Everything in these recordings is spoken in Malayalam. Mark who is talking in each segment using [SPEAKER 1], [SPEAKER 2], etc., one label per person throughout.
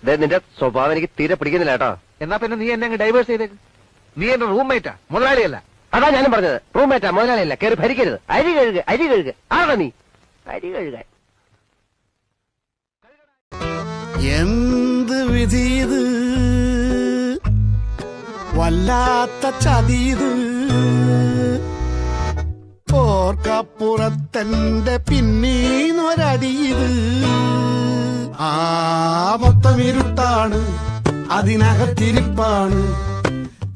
[SPEAKER 1] നിന്റെ സ്വഭാവം എനിക്ക് തീരെ പിടിക്കുന്നില്ല കേട്ടോ.
[SPEAKER 2] എന്നാ പിന്നെ നീ എന്നെ ഡൈവേഴ്സ് ചെയ്തേക്ക്. നീ എന്റെ റൂംമേറ്റാ, മുതലാളിയല്ല.
[SPEAKER 1] അതാ ഞാനും പറഞ്ഞത്. റൂംമേറ്റാ, മുതലാളിയല്ല. കയറി ഭരിക്കരുത്. അരി കഴുകുക. ആണോ നീ അരി കഴുകാൻ?
[SPEAKER 3] എന്ത് വിധിയത്, വല്ലാത്ത ചതിയത്. ഓർക്കപ്പുറത്തെന്റെ പിന്നീന്നൊരടിയത്. ആ മൊത്തം ഇരുട്ടാണ്, അതിനകത്തിരിപ്പാണ്.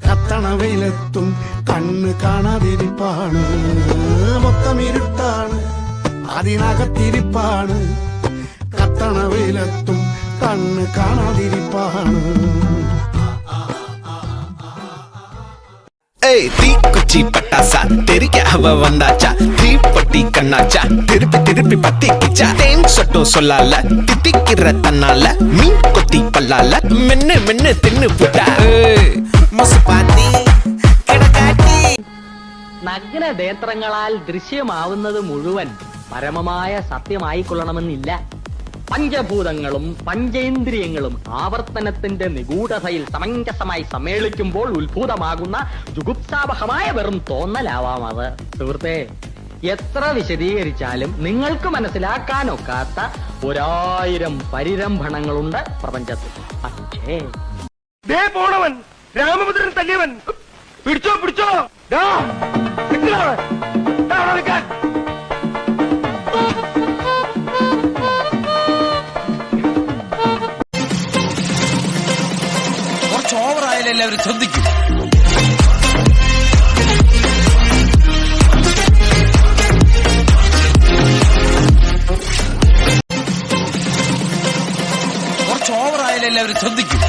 [SPEAKER 3] കത്തണ വെയിലെത്തും കണ്ണ് കാണാതിരിപ്പാണ്. മൊത്തം ഇരുട്ടാണ്, അതിനകത്തിരിപ്പാണ്. കത്തണ വെയിലെത്തും കണ്ണ് കാണാതിരിപ്പാണ്.
[SPEAKER 4] തീക്കുച്ചി പട്ടാസ തെറിക്ക ഹവ വந்தாச்சா, தீப்பட்டி கண்ணாச்சா, திருப்பி திருப்பி பத்திக்கிச்சா. தேன் சொட்டும் சொல்லால தித்திக்கிற தன்னால, மீன் கொத்தி பல்லால மென்னு மென்னு தின்னு புட்டா. മൊസപ്പാത്തി കിടക്കാട്ടി.
[SPEAKER 5] നഗ്നനേത്രങ്ങളാൽ ദൃശ്യമാവുന്നത് മുഴുവൻ പരമമായ സത്യമായിക്കൊള്ളണമെന്നില്ല. പഞ്ചഭൂതങ്ങളും പഞ്ചേന്ദ്രിയങ്ങളും ആവർത്തനത്തിന്റെ നിഗൂഢതയിൽ സമഞ്ജസമായി സമ്മേളിക്കുമ്പോൾ ഉത്ഭൂതമാകുന്ന ജുഗുപ്സാവഹമായ വെറും തോന്നലാവാം അത്. സുഹൃത്തെ, എത്ര വിശദീകരിച്ചാലും നിങ്ങൾക്ക് മനസ്സിലാക്കാനൊക്കാത്ത 1000 പരിരംഭണങ്ങളുണ്ട് പ്രപഞ്ചത്തിൽ. പക്ഷേ
[SPEAKER 1] പോണവൻ രാമഭദ്രൻ തല്ലിയവൻ പിടിച്ചോ
[SPEAKER 4] കുറച്ച് ഓവറായാലും എല്ലാവരും ശ്രദ്ധിക്കും. കുറച്ച് ഓവറായാലും എല്ലാവരും ശ്രദ്ധിക്കും.